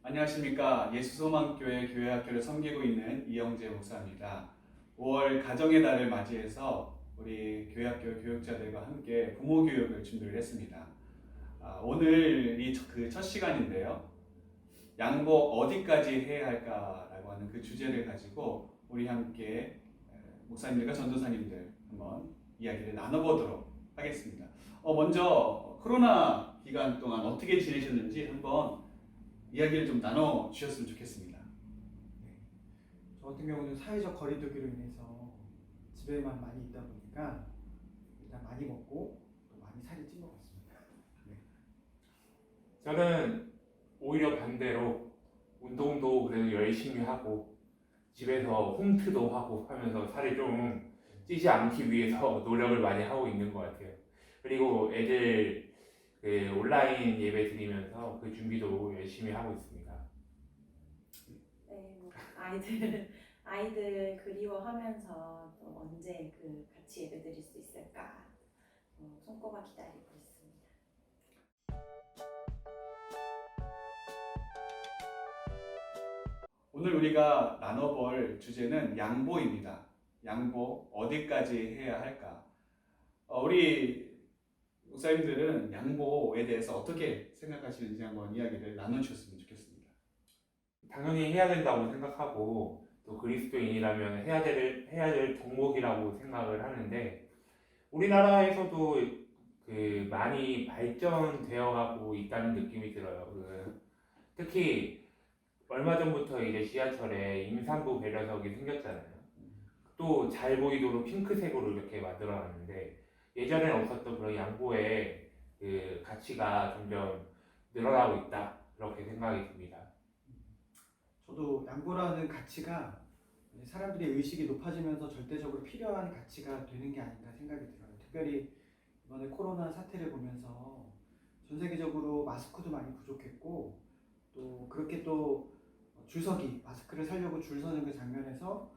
안녕하십니까. 예수소망교회 교회학교를 섬기고 있는 이영재 목사입니다. 5월 가정의 달을 맞이해서 우리 교회학교 교육자들과 함께 부모 교육을 준비를 했습니다. 오늘이 그 첫 시간인데요. 양보 어디까지 해야 할까라고 하는 그 주제를 가지고 우리 함께 목사님들과 전도사님들 한번 이야기를 나눠보도록 하겠습니다. 먼저 코로나 기간 동안 어떻게 지내셨는지 한번 이야기를 좀 나눠 주셨으면 좋겠습니다. 네. 저 같은 경우는 사회적 거리두기로 인해서 집에만 많이 있다 보니까 일단 많이 먹고 또 많이 살이 찐 것 같습니다. 네. 저는 오히려 반대로 운동도 그래도 열심히 하고 집에서 홈트도 하고 하면서 살이 좀 찌지 않기 위해서 노력을 많이 하고 있는 것 같아요. 그리고 애들 온라인 예배 드리면서 그 준비도 열심히 하고 있습니다. 네, 뭐 아이들 그리워하면서 또 언제 같이 예배 드릴 수 있을까 손꼽아 기다리고 있습니다. 오늘 우리가 나눠볼 주제는 양보입니다. 양보 어디까지 해야 할까? 우리 목사님들은 양보에 대해서 어떻게 생각하시는지 한번 이야기를 나눠주셨으면 좋겠습니다. 당연히 해야 된다고 생각하고 또 그리스도인이라면 해야 될 덕목이라고 생각을 하는데 우리나라에서도 많이 발전되어 가고 있다는 느낌이 들어요. 특히 얼마 전부터 이제 지하철에 임산부 배려석이 생겼잖아요. 또 잘 보이도록 핑크색으로 이렇게 만들어놨는데 예전에 없었던 그런 양보의 가치가 점점 늘어나고 있다 그렇게 생각이 듭니다. 저도 양보라는 가치가 사람들의 의식이 높아지면서 절대적으로 필요한 가치가 되는 게 아닌가 생각이 들어요. 특별히 이번에 코로나 사태를 보면서 전 세계적으로 마스크도 많이 부족했고 또 그렇게 또 줄서기 마스크를 사려고 줄 서는 그 장면에서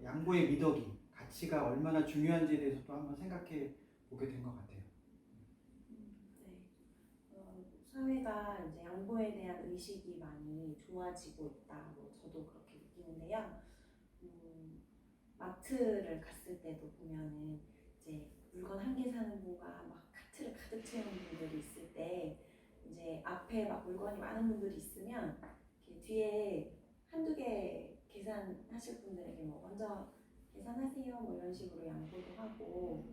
양보의 미덕이 가치가 얼마나 중요한지에 대해서 또 한번 생각해 보게 된 것 같아요. 네, 사회가 이제 양보에 대한 의식이 많이 좋아지고 있다고 저도 그렇게 느끼는데요. 마트를 갔을 때도 보면은 이제 물건 한 개 사는 분과 막 카트를 가득 채운 분들이 있을 때 이제 앞에 막 물건이 많은 분들이 있으면 이렇게 뒤에 한두 개 계산하실 분들에게 뭐 먼저 계산하세요 뭐 이런 식으로 양보도 하고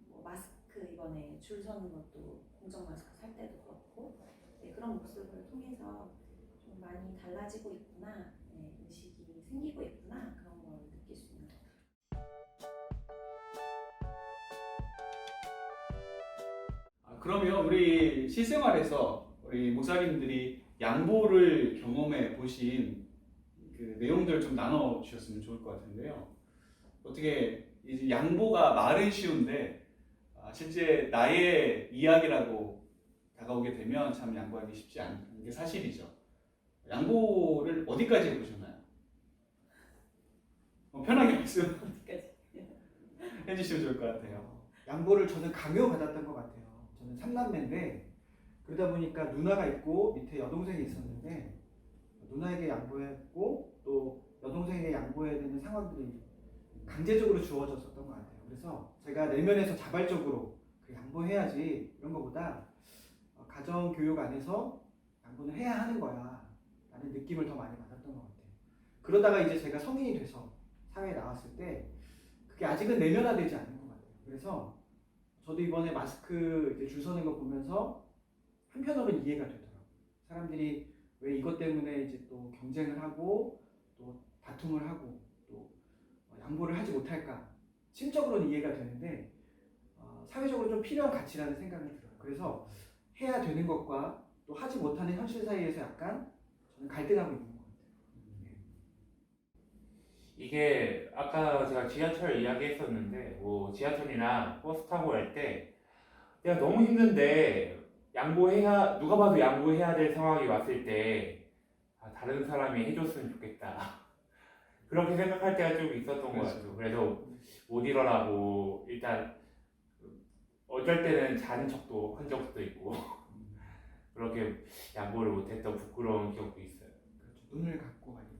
뭐 마스크 이번에 줄 서는 것도 공적 마스크 살 때도 그렇고 네, 그런 모습을 통해서 좀 많이 달라지고 있구나 네, 의식이 생기고 있구나 그런 걸 느낄 수 있는 것 같아요. 그러면 우리 실생활에서 우리 목사님들이 양보를 경험해 보신 그 내용들을 좀 나눠 주셨으면 좋을 것 같은데요. 어떻게 이제 양보가 말은 쉬운데 실제 나의 이야기라고 다가오게 되면 참 양보하기 쉽지 않은 게 사실이죠. 양보를 어디까지 해보셨나요? 편하게 말씀해 어디까지? 주시면 좋을 것 같아요. 양보를 저는 강요받았던 것 같아요. 저는 삼남매인데 그러다 보니까 누나가 있고 밑에 여동생이 있었는데 누나에게 양보했고 또 여동생에게 양보해야 되는 상황들이 강제적으로 주어졌었던 것 같아요. 그래서 제가 내면에서 자발적으로 양보해야지 이런 것보다 가정 교육 안에서 양보는 해야 하는 거야 라는 느낌을 더 많이 받았던 것 같아요. 그러다가 이제 제가 성인이 돼서 사회에 나왔을 때 그게 아직은 내면화되지 않는 것 같아요. 그래서 저도 이번에 마스크 이제 줄 서는 거 보면서 한편으로는 이해가 되더라고요. 사람들이 왜 이것 때문에 이제 또 경쟁을 하고 또 다툼을 하고 또 양보를 하지 못할까? 심적으로는 이해가 되는데 사회적으로 좀 필요한 가치라는 생각이 들어요. 그래서 해야 되는 것과 또 하지 못하는 현실 사이에서 약간 저는 갈등하고 있는 것 같아요. 이게 아까 제가 지하철 이야기했었는데 뭐 지하철이나 버스 타고 갈 때 내가 너무 힘든데 누가 봐도 양보해야 될 상황이 왔을 때 다른 사람이 해줬으면 좋겠다 그렇게 생각할 때가 좀 있었던 것 같아요. 그래서 못 일어나고 일단 어쩔 때는 자는 척도 한 적도 있고 그렇게 양보를 못했던 부끄러운 기억도 있어요. 그렇죠. 눈을 감고 말이죠.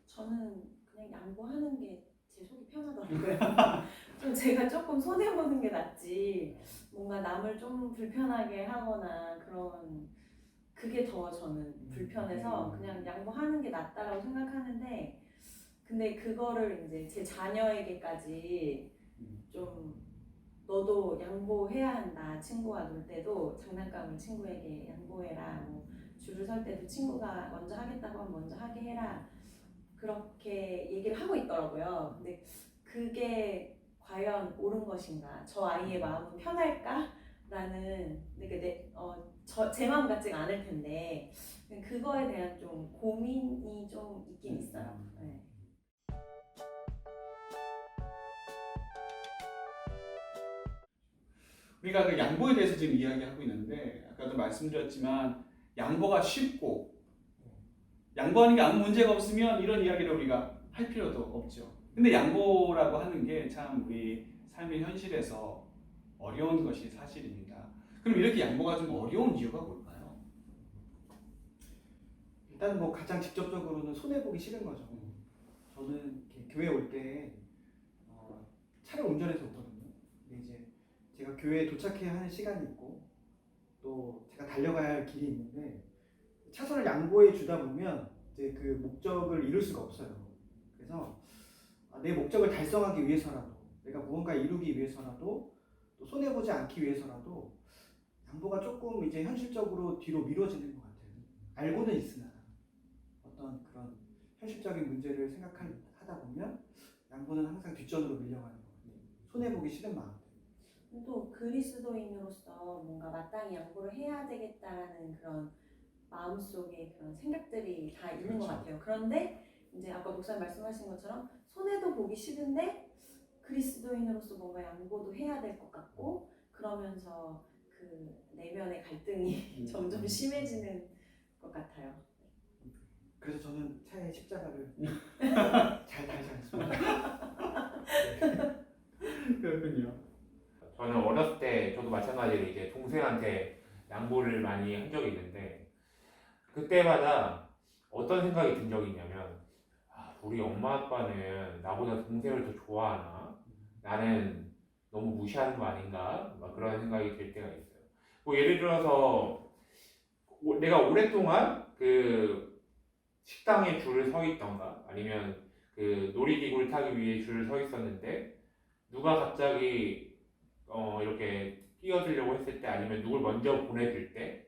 저는 그냥 양보하는 게 제 속이 편하더라고요. 좀 제가 조금 손해보는 게 낫지 뭔가 남을 좀 불편하게 하거나 그런 그게 더 저는 불편해서 그냥 양보하는 게 낫다라고 생각하는데 근데 그거를 이제 제 자녀에게까지 좀 너도 양보해야 한다. 친구와 놀 때도 장난감을 친구에게 양보해라. 뭐 줄을 설 때도 친구가 먼저 하겠다고 하면 먼저 하게 해라. 그렇게 얘기를 하고 있더라고요. 근데 그게 과연 옳은 것인가? 저 아이의 마음은 편할까? 라는 제 마음 같지가 않을 텐데 그거에 대한 좀 고민이 좀 있긴 있어요. 네. 우리가 그 양보에 대해서 지금 이야기하고 있는데 아까도 말씀드렸지만 양보가 쉽고 양보하는 게 아무 문제가 없으면 이런 이야기를 우리가 할 필요도 없죠. 근데 양보라고 하는 게 참 우리 삶의 현실에서 어려운 것이 사실입니다. 그럼 이렇게 양보가 좀 어려운 이유가 뭘까요? 일단 뭐 가장 직접적으로는 손해 보기 싫은 거죠. 저는 이렇게 교회 올 때 차를 운전해서 오거든요. 근데 이제 제가 교회에 도착해야 하는 시간이 있고 또 제가 달려가야 할 길이 있는데 차선을 양보해 주다 보면 이제 그 목적을 이룰 수가 없어요. 그래서 내 목적을 달성하기 위해서라도 내가 무언가 이루기 위해서라도 또 손해 보지 않기 위해서라도 양보가 조금 이제 현실적으로 뒤로 미뤄지는 것 같아요. 알고는 있으나 어떤 그런 현실적인 문제를 생각하다 보면 양보는 항상 뒷전으로 밀려가는 것 같아요. 손해 보기 싫은 마음. 또 그리스도인으로서 뭔가 마땅히 양보를 해야 되겠다라는 그런 마음속에 그런 생각들이 다 있는 것 같아요. 그런데 이제 아까 목사님 말씀하신 것처럼 손해도 보기 싫은데 그리스도인으로서 뭔가 양보도 해야 될 것 같고 그러면서 그 내면의 갈등이 점점 심해지는 것 같아요. 그래서 저는 차에 십자가를 잘 달지 않습니다. 그렇군요. 저는 어렸을 때 저도 마찬가지로 이제 동생한테 양보를 많이 한 적이 있는데 그때마다 어떤 생각이 든 적이 있냐면 우리 엄마 아빠는 나보다 동생을 더 좋아하나? 나는 너무 무시하는 거 아닌가? 막 그런 생각이 들 때가 있어요. 뭐 예를 들어서 내가 오랫동안 그 식당에 줄을 서 있던가 아니면 그 놀이기구를 타기 위해 줄을 서 있었는데 누가 갑자기 이렇게 끼어들려고 했을 때 아니면 누굴 먼저 보내줄 때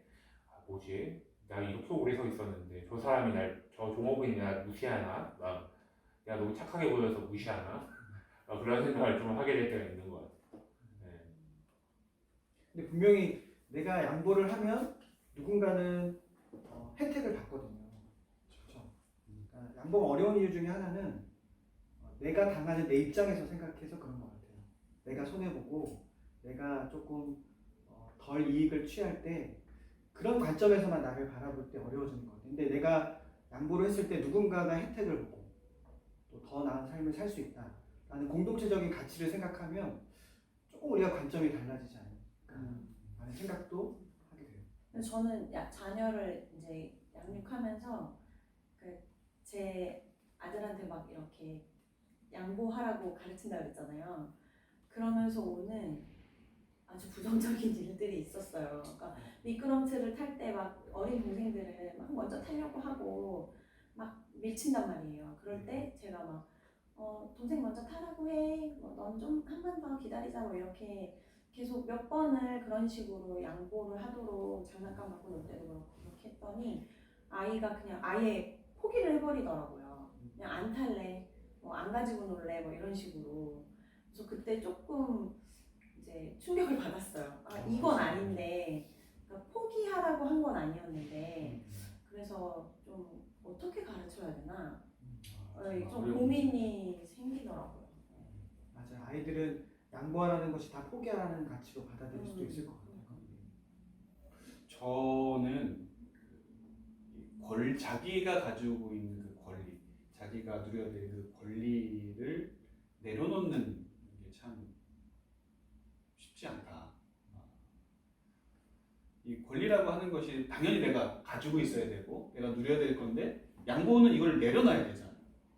뭐지? 나 이렇게 오래 서 있었는데 저 사람이 저 종업원이 날 무시하나? 막 내가 너무 착하게 보여서 무시하나? 그런 생각을 좀 하게 될 때가 있는 것 같아요. 네. 근데 분명히 내가 양보를 하면 누군가는 혜택을 받거든요. 그렇죠. 그러니까 양보가 어려운 이유 중에 하나는 내가 당하는 내 입장에서 생각해서 그런 것 같아요. 내가 손해보고 내가 조금 덜 이익을 취할 때 그런 관점에서만 나를 바라볼 때 어려워지는 것 같아요. 근데 내가 양보를 했을 때 누군가가 혜택을 보고 또 더 나은 삶을 살 수 있다 라는 공동체적인 가치를 생각하면 조금 우리가 관점이 달라지지 않을까 라는 생각도 하게 돼요. 근데 저는 자녀를 이제 양육하면서 제 아들한테 막 이렇게 양보하라고 가르친다 그랬잖아요. 그러면서 오는 아주 부정적인 일들이 있었어요. 그러니까 미끄럼틀을 탈 때 막 어린 동생들을 막 먼저 타려고 하고 막 밀친단 말이에요. 그럴 때 제가 막 동생 먼저 타라고 해. 넌 좀 한 번 더 기다리자. 뭐 이렇게 계속 몇 번을 그런 식으로 양보를 하도록 장난감 갖고 놀 때도 그렇고 그렇게 했더니 아이가 그냥 아예 포기를 해버리더라고요. 그냥 안 탈래. 안 가지고 놀래. 뭐 이런 식으로. 그래서 그때 조금 이제 충격을 받았어요. 이건 아닌데 그러니까 포기하라고 한 건 아니었는데 그래서 좀 어떻게 가르쳐야 되나 좀 고민이 생기더라고요. 맞아요. 아이들은 양보하라는 것이 다 포기하라는 가치로 받아들일 수도 있을 것 같아요. 저는 자기가 가지고 있는 그 권리, 자기가 누려야 될 그 권리를 내려놓는 게 참 쉽지 않다. 권리라고 하는 것이 당연히 내가 가지고 있어야 되고 내가 누려야 될 건데 양보는 이걸 내려놔야 되잖아.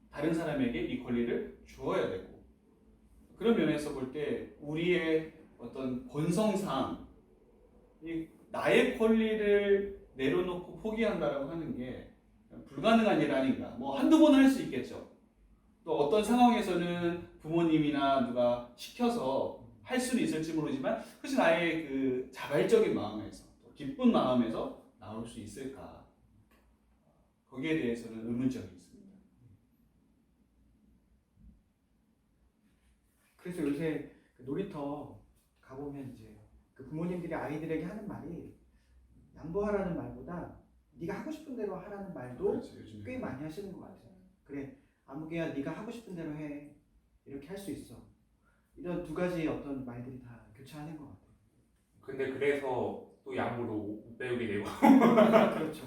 다른 사람에게 이 권리를 주어야 되고 그런 면에서 볼 때 우리의 어떤 본성상 이 나의 권리를 내려놓고 포기한다라고 하는 게 불가능한 일 아닌가. 뭐 한두 번은 할 수 있겠죠. 또 어떤 상황에서는 부모님이나 누가 시켜서 할 수는 있을지 모르지만 그것이 나의 그 자발적인 마음에서 또 기쁜 마음에서 나올 수 있을까. 거기에 대해서는 의문점이 있습니다. 그래서 요새 그 놀이터 가보면 이제 그 부모님들이 아이들에게 하는 말이 양보하라는 말보다 네가 하고 싶은 대로 하라는 말도 그렇지, 요즘에. 꽤 많이 하시는 것 같아요. 그래, 아무개야 네가 하고 싶은 대로 해. 이렇게 할 수 있어. 이런 두 가지 어떤 말들이 다 교차하는 것 같아요. 근데 그래서 또 양보도 못 배우게 되고 그렇죠.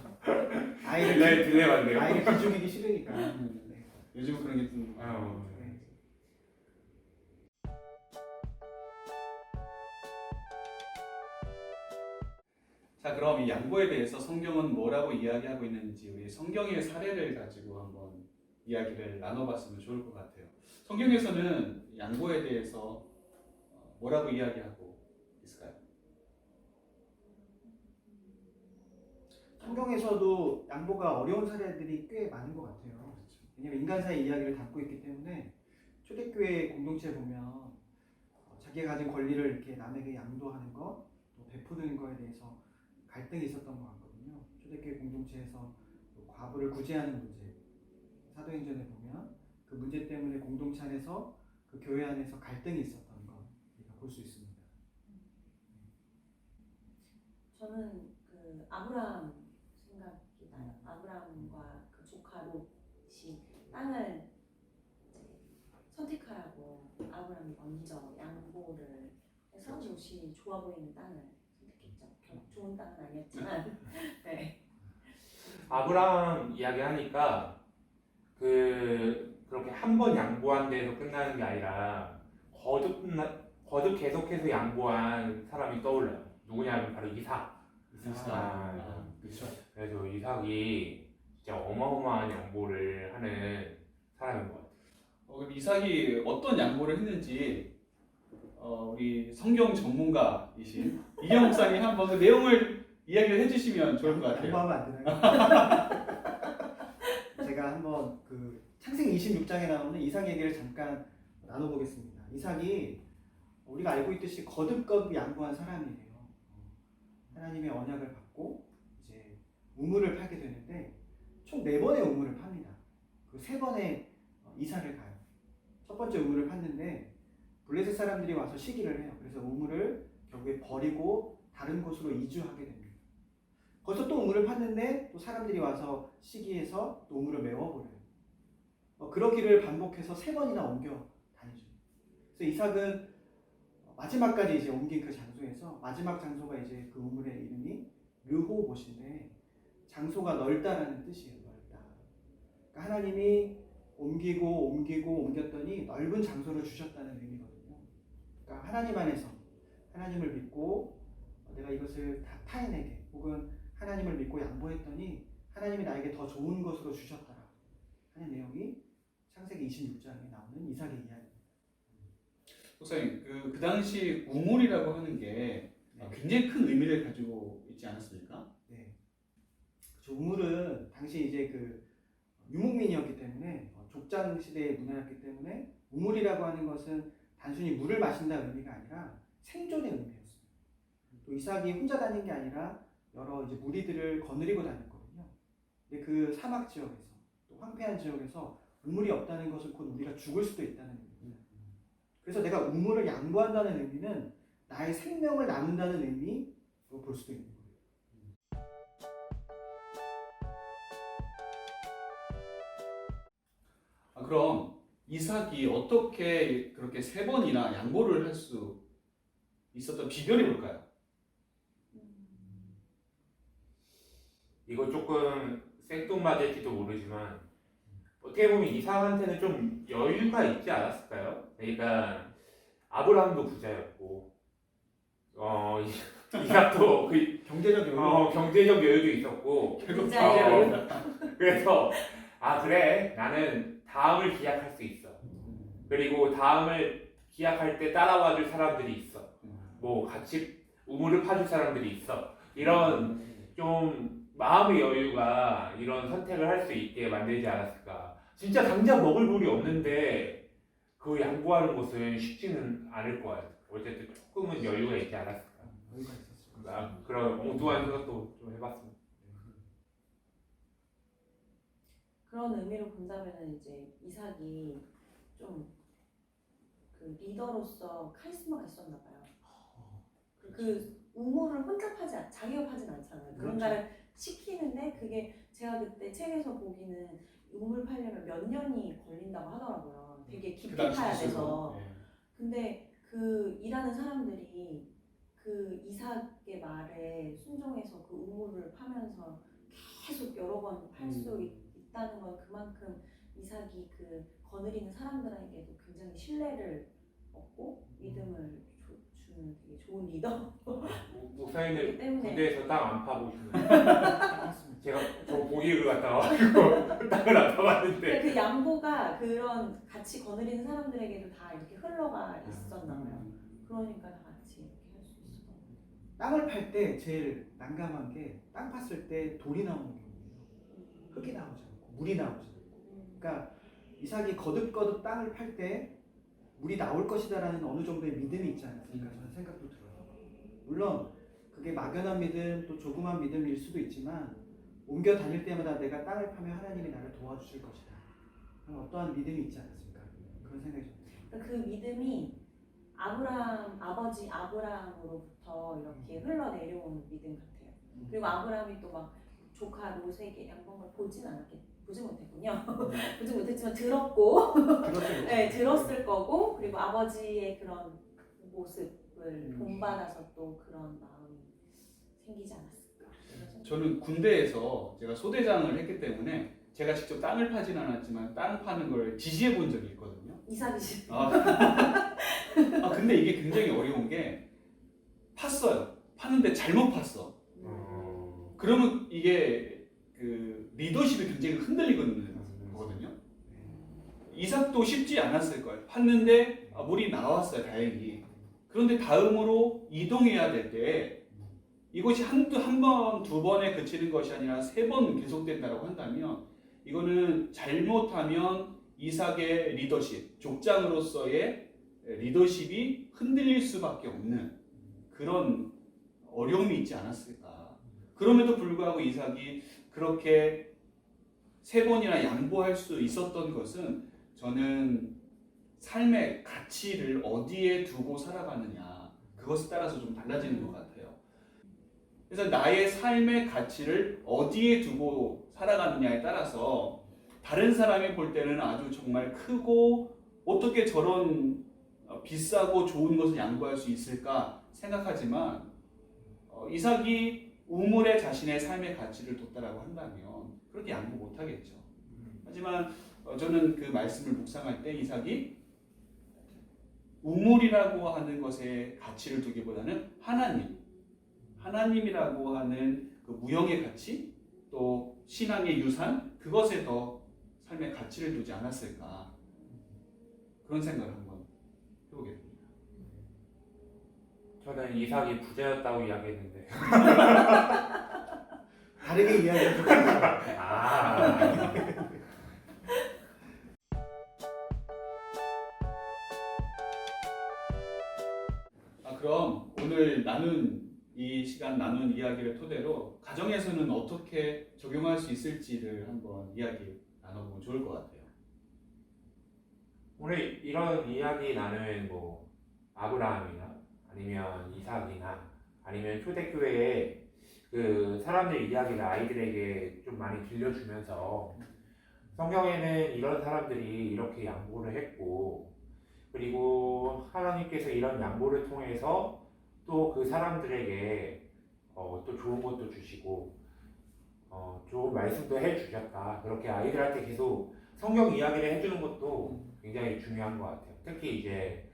아이를 딜레마인데요. 아이를 기죽이기 싫으니까. 네. 요즘 그런 게 좀 네. 자, 그럼 이 양보에 대해서 성경은 뭐라고 이야기하고 있는지 우리 성경의 사례를 가지고 한번 이야기를 나눠봤으면 좋을 것 같아요. 성경에서는 양보에 대해서 뭐라고 이야기하고 있을까요? 성경에서도 양보가 어려운 사례들이 꽤 많은 것 같아요. 왜냐면 인간사의 이야기를 담고 있기 때문에 초대교회 공동체에 보면 자기가 가진 권리를 이렇게 남에게 양도하는 것, 또 베푸는 거에 대해서 갈등이 있었던 것 같거든요. 초대교회 공동체에서 또 과부를 구제하는 문제, 사도행전에 보면 그 문제 때문에 공동체 안에서 그 교회 안에서 갈등이 있었던 것 우리가 볼 수 있습니다. 저는 그 아브라함 생각이 나요. 아브라함과 그 조카 롯이 땅을 이제 선택하라고 아브라함이 먼저 양보를 해서 롯이 좋아 보이는 땅을 선택했죠. 결국 좋은 땅은 아니었지만 네. 아브라함 이야기하니까 그렇게 한 번 양보한 데서 끝나는 게 아니라 거듭 계속해서 양보한 사람이 떠올라요. 누구냐면 바로 이삭. 그렇죠. 그래서 이삭이 진짜 어마어마한 양보를 하는 사람인 것 같아요. 그럼 이삭이 어떤 양보를 했는지 우리 성경 전문가이신 이영 목사님 한번 그 내용을 이야기를 해주시면 좋을 것 같아요. 양보하면 안 되나요? 제가 한번 그 창세기 26장에 나오는 이삭 얘기를 잠깐 나눠보겠습니다. 이삭이 우리가 알고 있듯이 거듭거듭 양보한 사람이에요. 하나님의 언약을 받고 이제 우물을 팔게 되는데 총 4번의 우물을 팝니다. 그 3번의 이사를 가요. 첫 번째 우물을 팠는데 블레셋 사람들이 와서 시기를 해요. 그래서 우물을 결국에 버리고 다른 곳으로 이주하게 됩니다. 거기서 또 우물을 팠는데 또 사람들이 와서 시기해서 또 우물을 메워버려요. 그러기를 반복해서 3번이나 옮겨 다니죠. 그래서 이삭은 마지막까지 이제 옮긴 그 장소에서 마지막 장소가 이제 그 우물의 이름이 르호봇인데 장소가 넓다라는 뜻이에요. 넓다. 그러니까 하나님이 옮기고 옮겼더니 넓은 장소를 주셨다는 의미거든요. 그러니까 하나님 안에서 하나님을 믿고 내가 이것을 다 타인에게 혹은 하나님을 믿고 양보했더니 하나님이 나에게 더 좋은 것으로 주셨더라 하는 내용이 창세기 26장에 나오는 이삭의 이야기입니다. 목사님, 그 당시 우물이라고 하는 게 굉장히 큰 의미를 가지고 있지 않았습니까? 네. 그 우물은 당시 이제 그 유목민이었기 때문에 족장 시대의 문화였기 때문에 우물이라고 하는 것은 단순히 물을 마신다는 의미가 아니라 생존의 의미였어요. 또 이삭이 혼자 다닌 게 아니라 여러 이제 무리들을 거느리고 다녔거든요. 근데 그 사막 지역에서 또 황폐한 지역에서 우물이 없다는 것은 곧 우리가 죽을 수도 있다는 의미입니다. 그래서 내가 우물을 양보한다는 의미는 나의 생명을 나눈다는 의미로 볼 수도 있는 거예요. 그럼 이삭이 어떻게 그렇게 3번이나 양보를 할 수 있었던 비결이 뭘까요? 이거 조금 생뚱맞을지도 모르지만 어떻게 보면 이삭한테는 좀 여유가 있지 않았을까요? 그러니까 아브라함도 부자였고 이삭도 그 경제적 여유. 경제적 여유도 있었고 결국 진짜 경제력이다. 그래서 그래 나는 다음을 기약할 수 있어. 그리고 다음을 기약할 때 따라와줄 사람들이 있어. 뭐 같이 우물을 파줄 사람들이 있어. 이런 좀 마음의 여유가 이런 선택을 할 수 있게 만들지 않았을까. 진짜 당장 먹을 물이 없는데 그 양보하는 것은 쉽지는 않을 거야. 어쨌든 조금은 여유가 있지 않았을까. 여유가 있었을 거예요. 그런 엉뚱한 생각도 좀 해봤습니다. 그런 의미로 본다면은 이제 이삭이 좀 그 리더로서 카리스마가 있었나 봐요. 그 우물을 혼자 자기가 파진 않잖아요. 누군가를 시키는데 그게 제가 그때 책에서 보기는 우물 파려면 몇 년이 걸린다고 하더라고요. 되게 깊이 파야 돼서. 근데 그 일하는 사람들이 그 이삭의 말에 순종해서 그 우물을 파면서 계속 여러 번 할 수 있다는 건 그만큼 이삭이 그 거느리는 사람들에게도 굉장히 신뢰를 얻고 믿음을 주는 되게 좋은 리더. 목사님들 때문에 군대에서 땅 안 파보시면 맞습니다. 제가 저 보기를 갔다 와가지고 땅을 안 파봤는데 그 양보가 그런 같이 거느리는 사람들에게도 다 이렇게 흘러가 있었나 봐요. 그러니까 다 같이 이렇게 할 수 있었던 거예요. 땅을 팔 때 제일 난감한 게 땅 팠을 때 돌이 나오는 경우예요. 흙이 나오지 않고 물이 나오지 않고. 그러니까 이삭이 거듭거듭 땅을 팔 때 물이 나올 것이다라는 어느 정도의 믿음이 있지 않았을까 저는 생각도 들어요. 물론 그게 막연한 믿음 또 조그만 믿음일 수도 있지만 옮겨 다닐 때마다 내가 땅을 파면 하나님이 나를 도와주실 것이다. 그런 어떠한 믿음이 있지 않았을까 그런 생각이 좀 들어요. 그러니까 그 믿음이 아버지 아브라함으로부터 이렇게 흘러내려온 믿음 같아요. 그리고 아브라함이 또 막 조카 롯에게 양봉을 보지 못했군요. 보지 못했지만 들었고, 네, 들었을 거고, 그리고 아버지의 그런 모습을 본받아서 또 그런 마음이 생기지 않았을까. 저는 군대에서 제가 소대장을 했기 때문에 제가 직접 땅을 파진 않았지만 땅 파는 걸 지시해 본 적이 있거든요. 이삭이 씨. 근데 이게 굉장히 어려운 게 팠어요. 파는데 잘못 팠어. 그러면 이게 그 리더십이 굉장히 흔들리거든요. 이삭도 쉽지 않았을 거예요. 팠는데 물이 나왔어요. 다행히. 그런데 다음으로 이동해야 될 때 이것이 한 번, 두 번에 그치는 것이 아니라 3번 계속된다고 한다면 이거는 잘못하면 이삭의 리더십, 족장으로서의 리더십이 흔들릴 수밖에 없는 그런 어려움이 있지 않았을까. 그럼에도 불구하고 이삭이 그렇게 3번이나 양보할 수 있었던 것은 저는 삶의 가치를 어디에 두고 살아가느냐 그것에 따라서 좀 달라지는 것 같아요. 그래서 나의 삶의 가치를 어디에 두고 살아가느냐에 따라서 다른 사람이 볼 때는 아주 정말 크고 어떻게 저런 비싸고 좋은 것을 양보할 수 있을까 생각하지만 이삭이 우물에 자신의 삶의 가치를 뒀다라고 한다면 그렇게 양보 못하겠죠. 하지만 저는 그 말씀을 묵상할 때 이삭이 우물이라고 하는 것에 가치를 두기보다는 하나님이라고 하는 그 무형의 가치 또 신앙의 유산 그것에 더 삶의 가치를 두지 않았을까 그런 생각을 한번 해보게 됩니다. 저는 이삭이 부자였다고 이야기했는데 다르게 이야기하죠. 그럼 오늘 이 시간 나눈 이야기를 토대로 가정에서는 어떻게 적용할 수 있을지를 한번 이야기 나눠보면 좋을 것 같아요. 오늘 이런 이야기 나눈 뭐 아브라함이나 아니면 이삭이나 아니면 초대교회의 그 사람들 이야기를 아이들에게 좀 많이 들려주면서 성경에는 이런 사람들이 이렇게 양보를 했고 그리고 하나님께서 이런 양보를 통해서 또 그 사람들에게 또 좋은 것도 주시고 좋은 말씀도 해주셨다. 그렇게 아이들한테 계속 성경 이야기를 해주는 것도 굉장히 중요한 것 같아요. 특히 이제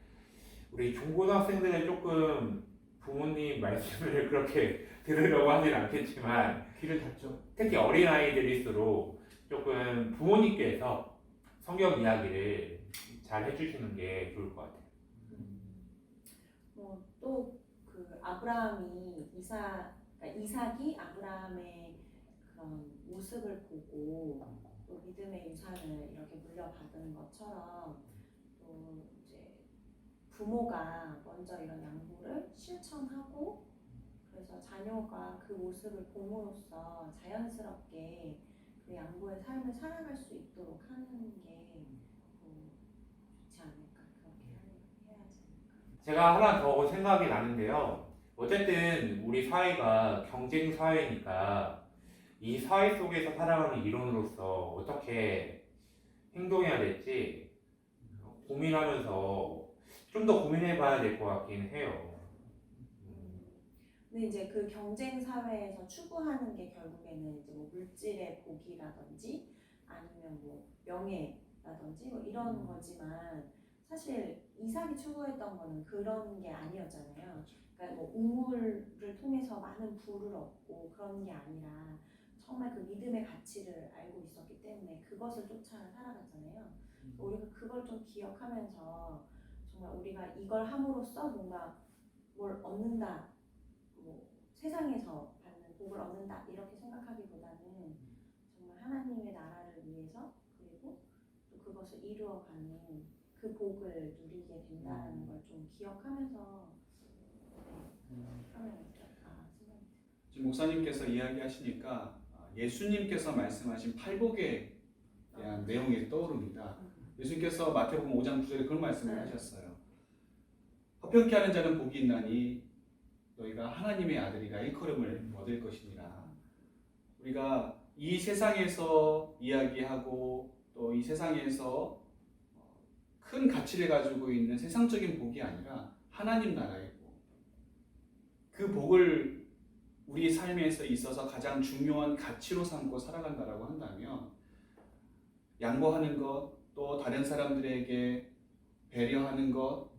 우리 중고등학생들은 조금 부모님 말씀을 그렇게 들으려고 하진 않겠지만 귀를 닫죠. 특히 어린아이들일수록 조금 부모님께서 성경 이야기를 잘 해주시는 게 좋을 것 같아요. 또 그 아브라함이 그러니까 이삭이 아브라함의 그런 모습을 보고 또 믿음의 유산을 이렇게 물려받은 것처럼 또 이제 부모가 먼저 이런 양보를 실천하고 그래서 자녀가 그 모습을 봄으로써 자연스럽게 그 양보의 삶을 살아갈 수 있도록 하는 게 좋지 않을까 그렇게 해야지 않을까. 제가 하나 더 생각이 나는데요. 어쨌든 우리 사회가 경쟁 사회니까 이 사회 속에서 살아가는 이론으로서 어떻게 행동해야 될지 고민하면서 좀 더 고민해봐야 될 것 같긴 해요. 근데 이제 그 경쟁 사회에서 추구하는 게 결국에는 이제 뭐 물질의 복이라든지 아니면 뭐 명예라든지 뭐 이런 거지만 사실 이삭이 추구했던 거는 그런 게 아니었잖아요. 그러니까 뭐 우물을 통해서 많은 부를 얻고 그런 게 아니라 정말 그 믿음의 가치를 알고 있었기 때문에 그것을 쫓아 살아갔잖아요. 우리가 그걸 좀 기억하면서 정말 우리가 이걸 함으로써 뭔가 뭘 얻는다, 뭐 세상에서 받는 복을 얻는다 이렇게 생각하기보다는 정말 하나님의 나라를 위해서 그리고 또 그것을 이루어가는 그 복을 누리게 된다는 걸 좀 기억하면서 하면 어떨까 생각이 들어요. 지금 목사님께서 이야기하시니까 예수님께서 말씀하신 팔복에 대한 내용이 떠오릅니다. 예수님께서 마태복음 5장 9절에 그런 말씀을 하셨어요. 허평케 하는 자는 복이 있나니 너희가 하나님의 아들이라 일컬음을 얻을 것이니라. 우리가 이 세상에서 이야기하고 또 이 세상에서 큰 가치를 가지고 있는 세상적인 복이 아니라 하나님 나라의 복. 그 복을 우리 삶에서 있어서 가장 중요한 가치로 삼고 살아간다라고 한다면 양보하는 것, 또 다른 사람들에게 배려하는 것,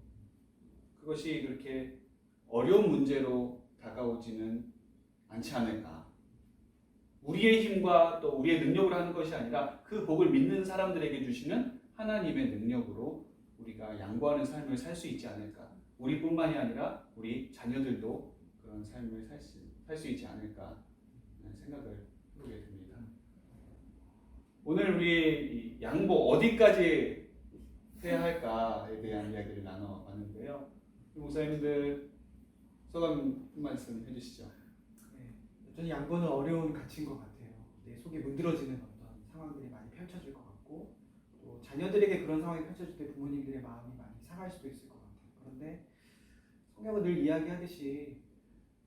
그것이 그렇게 어려운 문제로 다가오지는 않지 않을까. 우리의 힘과 또 우리의 능력으로 하는 것이 아니라 그 복을 믿는 사람들에게 주시는 하나님의 능력으로 우리가 양보하는 삶을 살 수 있지 않을까. 우리뿐만이 아니라 우리 자녀들도 그런 삶을 살 수 있지 않을까 하는 생각을 해보게 됩니다. 오늘 우리 양보 어디까지 해야 할까에 대한 이야기를 나눠봤는데요. 목사님들 소감 한 말씀 해주시죠. 네, 저는 양보는 어려운 가치인 것 같아요. 내 속에 문드러지는 어떤 상황들이 많이 펼쳐질 것 같고 또 자녀들에게 그런 상황이 펼쳐질 때 부모님들의 마음이 많이 상할 수도 있을 것 같아요. 그런데 성경은 늘 이야기하듯이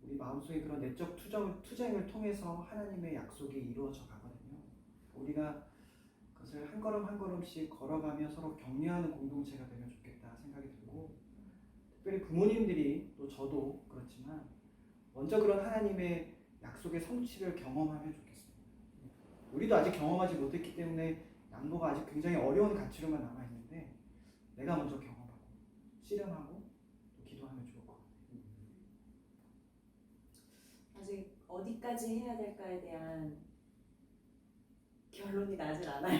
우리 마음속에 그런 내적 투쟁을 통해서 하나님의 약속이 이루어져 가거든요. 우리가 그것을 한 걸음 한 걸음씩 걸어가며 서로 격려하는 공동체가 되면 좋겠다 생각이 들고 특별히 부모님들이 또 저도 그렇지만 먼저 그런 하나님의 약속의 성취를 경험하면 좋겠습니다. 우리도 아직 경험하지 못했기 때문에 양보가 아직 굉장히 어려운 가치로만 남아있는데 내가 먼저 경험하고 씨름하고 또 기도하면 좋을 것 같아요. 아직 어디까지 해야 될까에 대한 결론이 나질 않아요.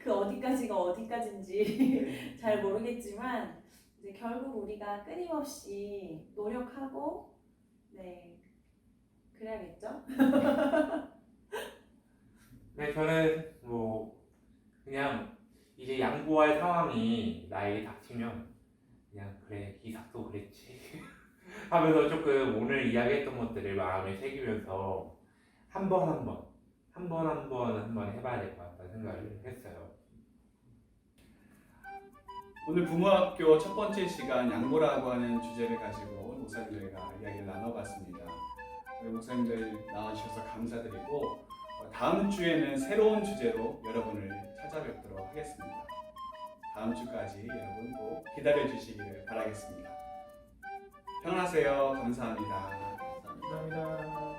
그 어디까지가 어디까지인지 잘 모르겠지만 이제 결국 우리가 끊임없이 노력하고 그래야겠죠. 네, 저는 뭐 그냥 이제 양보할 상황이 나에게 닥치면 그냥 그래 이삭도 그랬지 하면서 조금 오늘 이야기했던 것들을 마음에 새기면서 한 번 해봐야 될 것 같다는 생각을 했어요. 오늘 부모학교 첫 번째 시간 양보라고 하는 주제를 가지고 목사님들과 이야기를 나눠봤습니다. 우리 목사님들 나와주셔서 감사드리고 다음 주에는 새로운 주제로 여러분을 찾아뵙도록 하겠습니다. 다음 주까지 여러분 꼭 기다려주시기를 바라겠습니다. 평안하세요. 감사합니다. 감사합니다.